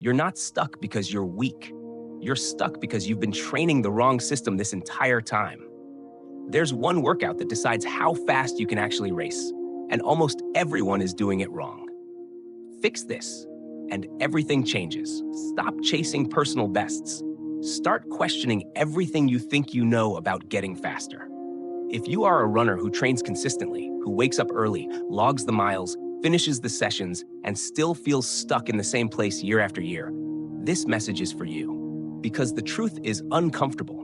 You're not stuck because you're weak. You're stuck because you've been training the wrong system this entire time. There's one workout that decides how fast you can actually race, and almost everyone is doing it wrong. Fix this, and everything changes. Stop chasing personal bests. Start questioning everything you think you know about getting faster. If you are a runner who trains consistently, who wakes up early, logs the miles, finishes the sessions, and still feels stuck in the same place year after year, this message is for you. Because the truth is uncomfortable,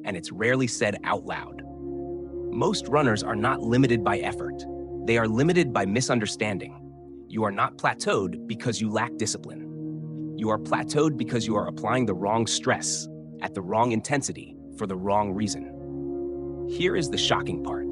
and it's rarely said out loud. Most runners are not limited by effort. They are limited by misunderstanding. You are not plateaued because you lack discipline. You are plateaued because you are applying the wrong stress, at the wrong intensity, for the wrong reason. Here is the shocking part.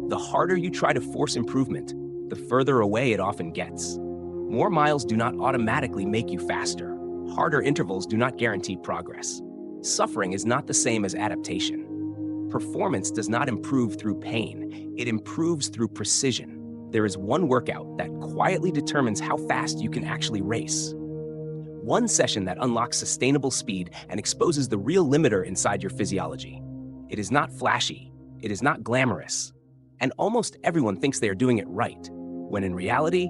The harder you try to force improvement, the further away it often gets. More miles do not automatically make you faster. Harder intervals do not guarantee progress. Suffering is not the same as adaptation. Performance does not improve through pain. It improves through precision. There is one workout that quietly determines how fast you can actually race. One session that unlocks sustainable speed and exposes the real limiter inside your physiology. It is not flashy. It is not glamorous. And almost everyone thinks they are doing it right, when in reality,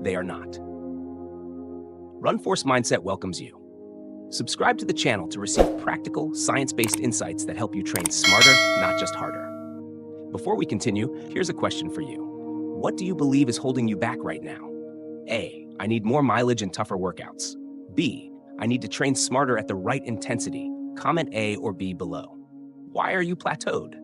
they are not. RunForce Mindset welcomes you. Subscribe to the channel to receive practical, science-based insights that help you train smarter, not just harder. Before we continue, here's a question for you. What do you believe is holding you back right now? A, I need more mileage and tougher workouts. B, I need to train smarter at the right intensity. Comment A or B below. Why are you plateaued?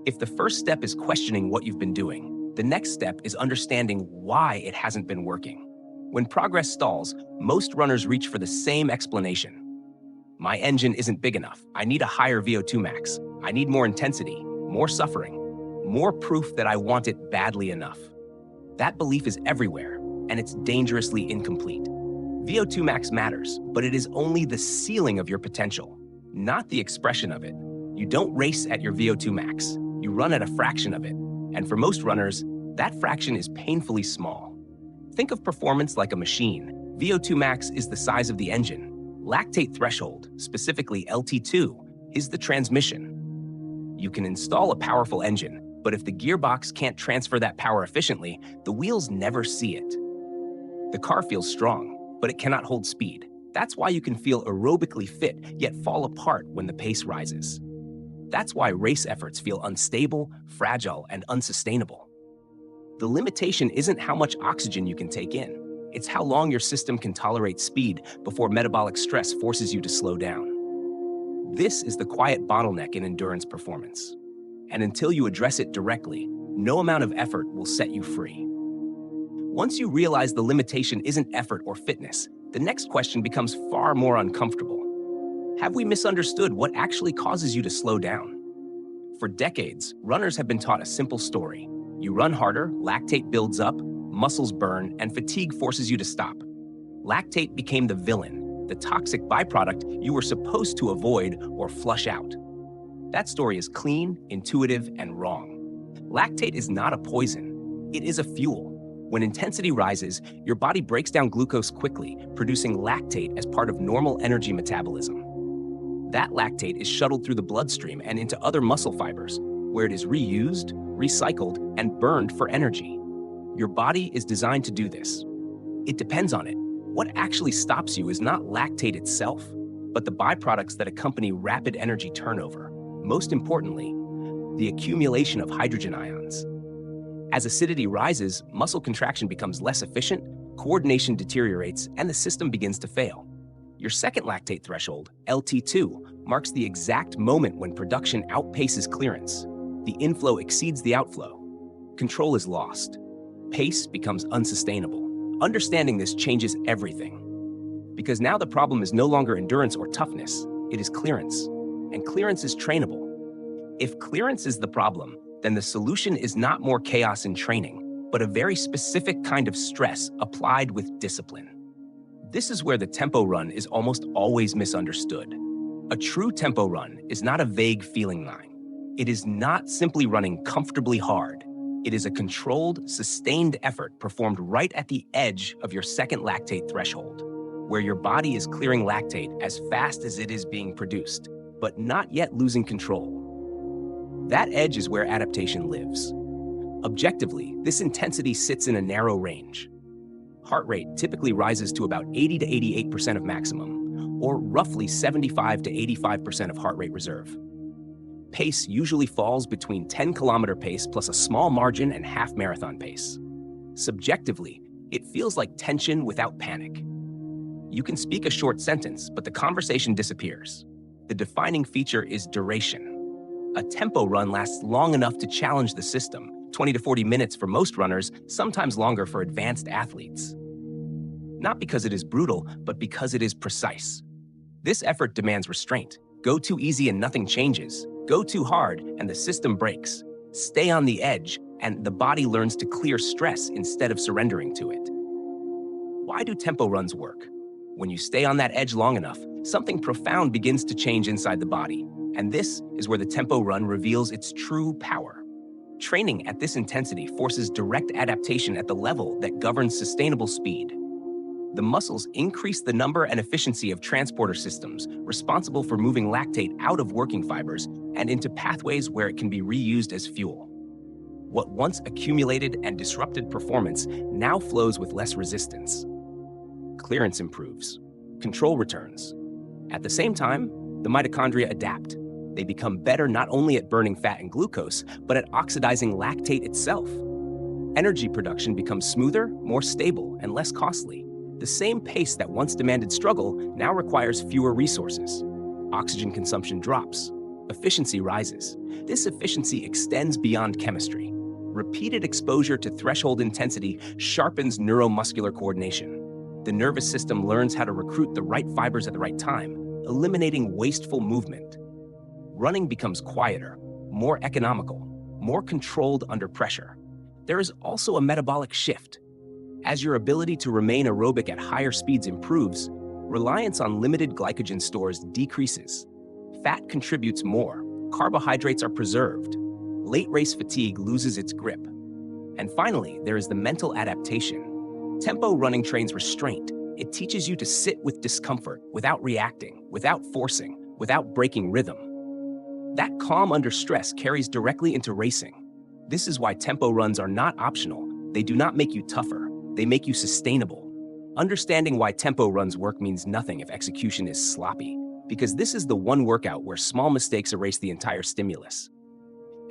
If the first step is questioning what you've been doing, the next step is understanding why it hasn't been working. When progress stalls, most runners reach for the same explanation. My engine isn't big enough. I need a higher VO2 max. I need more intensity, more suffering, more proof that I want it badly enough. That belief is everywhere, and it's dangerously incomplete. VO2 max matters, but it is only the ceiling of your potential, not the expression of it. You don't race at your VO2 max. You run at a fraction of it. And for most runners, that fraction is painfully small. Think of performance like a machine. VO2 max is the size of the engine. Lactate threshold, specifically LT2, is the transmission. You can install a powerful engine, but if the gearbox can't transfer that power efficiently, the wheels never see it. The car feels strong, but it cannot hold speed. That's why you can feel aerobically fit, yet fall apart when the pace rises. That's why race efforts feel unstable, fragile, and unsustainable. The limitation isn't how much oxygen you can take in. It's how long your system can tolerate speed before metabolic stress forces you to slow down. This is the quiet bottleneck in endurance performance. And until you address it directly, no amount of effort will set you free. Once you realize the limitation isn't effort or fitness, the next question becomes far more uncomfortable. Have we misunderstood what actually causes you to slow down? For decades, runners have been taught a simple story. You run harder, lactate builds up, muscles burn, and fatigue forces you to stop. Lactate became the villain, the toxic byproduct you were supposed to avoid or flush out. That story is clean, intuitive, and wrong. Lactate is not a poison. It is a fuel. When intensity rises, your body breaks down glucose quickly, producing lactate as part of normal energy metabolism. That lactate is shuttled through the bloodstream and into other muscle fibers, where it is reused, recycled, and burned for energy. Your body is designed to do this. It depends on it. What actually stops you is not lactate itself, but the byproducts that accompany rapid energy turnover. Most importantly, the accumulation of hydrogen ions. As acidity rises, muscle contraction becomes less efficient, coordination deteriorates, and the system begins to fail. Your second lactate threshold, LT2, marks the exact moment when production outpaces clearance. The inflow exceeds the outflow. Control is lost. Pace becomes unsustainable. Understanding this changes everything. Because now the problem is no longer endurance or toughness, it is clearance. And clearance is trainable. If clearance is the problem, then the solution is not more chaos in training, but a very specific kind of stress applied with discipline. This is where the tempo run is almost always misunderstood. A true tempo run is not a vague feeling line. It is not simply running comfortably hard. It is a controlled, sustained effort performed right at the edge of your second lactate threshold. where your body is clearing lactate as fast as it is being produced, but not yet losing control. That edge is where adaptation lives. Objectively, this intensity sits in a narrow range. Heart rate typically rises to about 80 to 88% of maximum, or roughly 75 to 85% of heart rate reserve. Pace usually falls between 10-kilometer pace plus a small margin and half marathon pace. Subjectively, it feels like tension without panic. You can speak a short sentence, but the conversation disappears. The defining feature is duration. A tempo run lasts long enough to challenge the system, 20 to 40 minutes for most runners, sometimes longer for advanced athletes. Not because it is brutal, but because it is precise. This effort demands restraint. Go too easy and nothing changes. Go too hard and the system breaks. Stay on the edge and the body learns to clear stress instead of surrendering to it. Why do tempo runs work? When you stay on that edge long enough, something profound begins to change inside the body. And this is where the tempo run reveals its true power. Training at this intensity forces direct adaptation at the level that governs sustainable speed. The muscles increase the number and efficiency of transporter systems responsible for moving lactate out of working fibers and into pathways where it can be reused as fuel. What once accumulated and disrupted performance now flows with less resistance. Clearance improves. Control returns. At the same time, the mitochondria adapt. They become better not only at burning fat and glucose, but at oxidizing lactate itself. Energy production becomes smoother, more stable, and less costly. The same pace that once demanded struggle now requires fewer resources. Oxygen consumption drops. Efficiency rises. This efficiency extends beyond chemistry. Repeated exposure to threshold intensity sharpens neuromuscular coordination. The nervous system learns how to recruit the right fibers at the right time, eliminating wasteful movement. Running becomes quieter, more economical, more controlled under pressure. There is also a metabolic shift. As your ability to remain aerobic at higher speeds improves, reliance on limited glycogen stores decreases. Fat contributes more, carbohydrates are preserved. Late race fatigue loses its grip. And finally, there is the mental adaptation. Tempo running trains restraint. It teaches you to sit with discomfort without reacting, without forcing, without breaking rhythm. That calm under stress carries directly into racing. This is why tempo runs are not optional. They do not make you tougher. They make you sustainable. Understanding why tempo runs work means nothing if execution is sloppy, because this is the one workout where small mistakes erase the entire stimulus.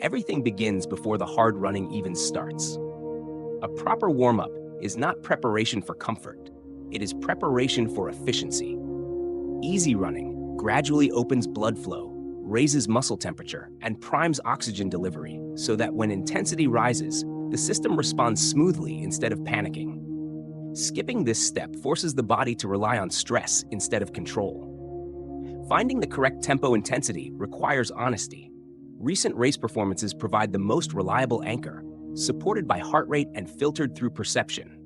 Everything begins before the hard running even starts. A proper warm-up is not preparation for comfort. It is preparation for efficiency. Easy running gradually opens blood flow, raises muscle temperature, and primes oxygen delivery so that when intensity rises, the system responds smoothly instead of panicking. Skipping this step forces the body to rely on stress instead of control. Finding the correct tempo intensity requires honesty. Recent race performances provide the most reliable anchor, supported by heart rate and filtered through perception.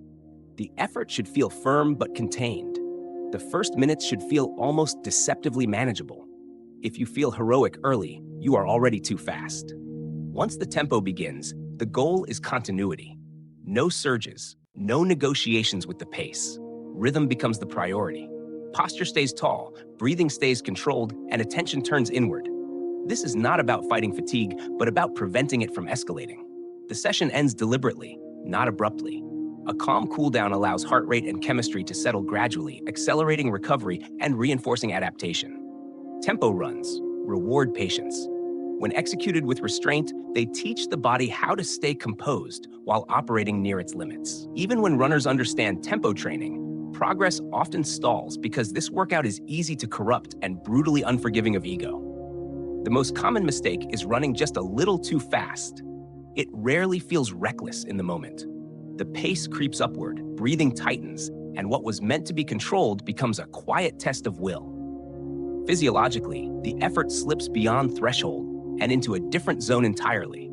The effort should feel firm but contained. The first minutes should feel almost deceptively manageable. If you feel heroic early, you are already too fast. Once the tempo begins, the goal is continuity. No surges, no negotiations with the pace. Rhythm becomes the priority. Posture stays tall, breathing stays controlled, and attention turns inward. This is not about fighting fatigue, but about preventing it from escalating. The session ends deliberately, not abruptly. A calm cooldown allows heart rate and chemistry to settle gradually, accelerating recovery and reinforcing adaptation. Tempo runs reward patience. When executed with restraint, they teach the body how to stay composed while operating near its limits. Even when runners understand tempo training, progress often stalls because this workout is easy to corrupt and brutally unforgiving of ego. The most common mistake is running just a little too fast. It rarely feels reckless in the moment. The pace creeps upward, breathing tightens, and what was meant to be controlled becomes a quiet test of will. Physiologically, the effort slips beyond threshold and into a different zone entirely.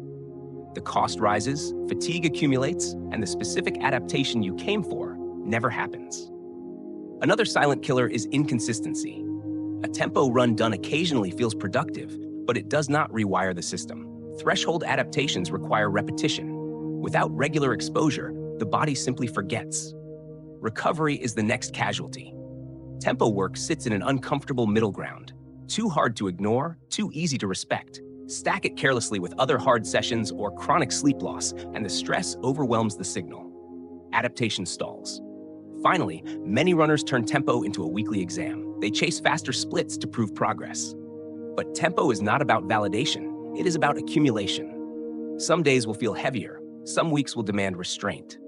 The cost rises, fatigue accumulates, and the specific adaptation you came for never happens. Another silent killer is inconsistency. A tempo run done occasionally feels productive, but it does not rewire the system. Threshold adaptations require repetition. Without regular exposure, the body simply forgets. Recovery is the next casualty. Tempo work sits in an uncomfortable middle ground. Too hard to ignore, too easy to respect. Stack it carelessly with other hard sessions or chronic sleep loss, and the stress overwhelms the signal. Adaptation stalls. Finally, many runners turn tempo into a weekly exam. They chase faster splits to prove progress. But tempo is not about validation. It is about accumulation. Some days will feel heavier. Some weeks will demand restraint.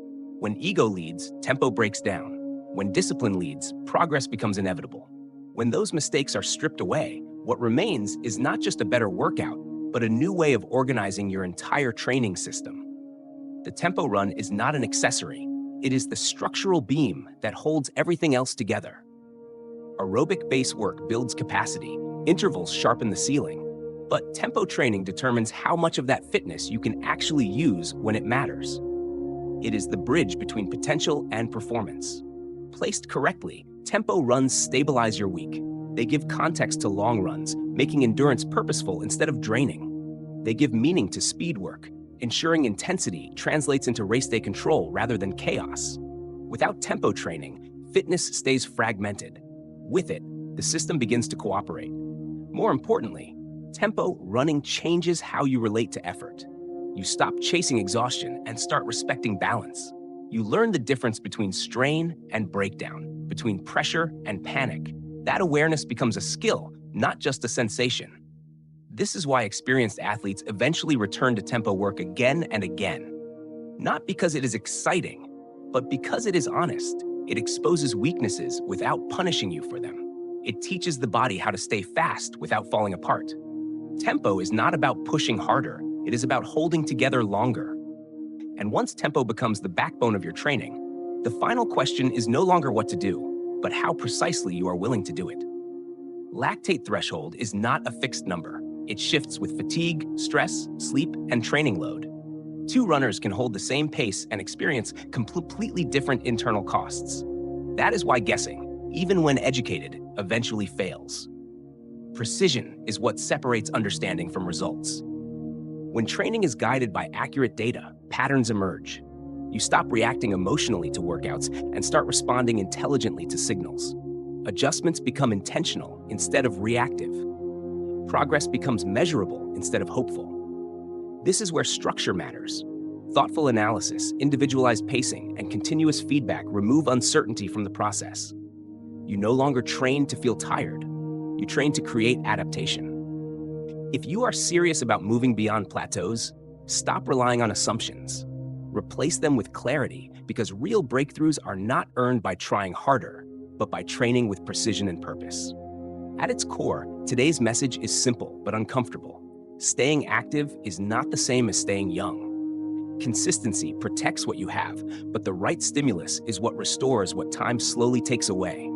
When ego leads, tempo breaks down. When discipline leads, progress becomes inevitable. When those mistakes are stripped away, what remains is not just a better workout, but a new way of organizing your entire training system. The tempo run is not an accessory. It is the structural beam that holds everything else together. Aerobic base work builds capacity, intervals sharpen the ceiling, but tempo training determines how much of that fitness you can actually use when it matters. It is the bridge between potential and performance. Placed correctly, tempo runs stabilize your week. They give context to long runs, making endurance purposeful instead of draining. They give meaning to speed work, ensuring intensity translates into race day control rather than chaos. Without tempo training, fitness stays fragmented. With it, the system begins to cooperate. More importantly, tempo running changes how you relate to effort. You stop chasing exhaustion and start respecting balance. You learn the difference between strain and breakdown, between pressure and panic. That awareness becomes a skill, not just a sensation. This is why experienced athletes eventually return to tempo work again and again. Not because it is exciting, but because it is honest. It exposes weaknesses without punishing you for them. It teaches the body how to stay fast without falling apart. Tempo is not about pushing harder, it is about holding together longer. And once tempo becomes the backbone of your training, the final question is no longer what to do, but how precisely you are willing to do it. Lactate threshold is not a fixed number. It shifts with fatigue, stress, sleep, and training load. Two runners can hold the same pace and experience completely different internal costs. That is why guessing, even when educated, eventually fails. Precision is what separates understanding from results. When training is guided by accurate data, patterns emerge. You stop reacting emotionally to workouts and start responding intelligently to signals. Adjustments become intentional instead of reactive. Progress becomes measurable instead of hopeful. This is where structure matters. Thoughtful analysis, individualized pacing, and continuous feedback remove uncertainty from the process. You no longer train to feel tired. You train to create adaptation. If you are serious about moving beyond plateaus, stop relying on assumptions. Replace them with clarity, because real breakthroughs are not earned by trying harder, but by training with precision and purpose. At its core, today's message is simple but uncomfortable. Staying active is not the same as staying young. Consistency protects what you have, but the right stimulus is what restores what time slowly takes away.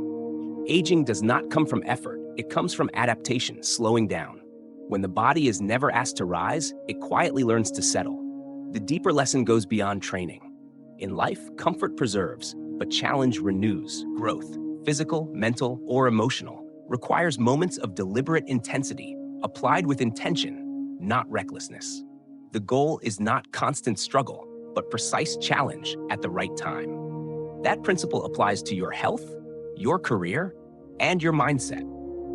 Aging does not come from effort, it comes from adaptation, slowing down. When the body is never asked to rise, it quietly learns to settle. The deeper lesson goes beyond training. In life, comfort preserves, but challenge renews. Growth, physical, mental, or emotional, requires moments of deliberate intensity, applied with intention, not recklessness. The goal is not constant struggle, but precise challenge at the right time. That principle applies to your health, your career, and your mindset.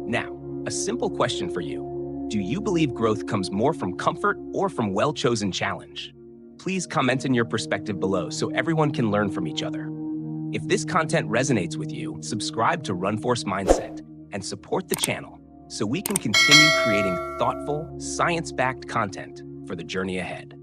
Now, a simple question for you. Do you believe growth comes more from comfort or from well-chosen challenge? Please comment in your perspective below so everyone can learn from each other. If this content resonates with you, subscribe to RunForce Mindset and support the channel so we can continue creating thoughtful, science-backed content for the journey ahead.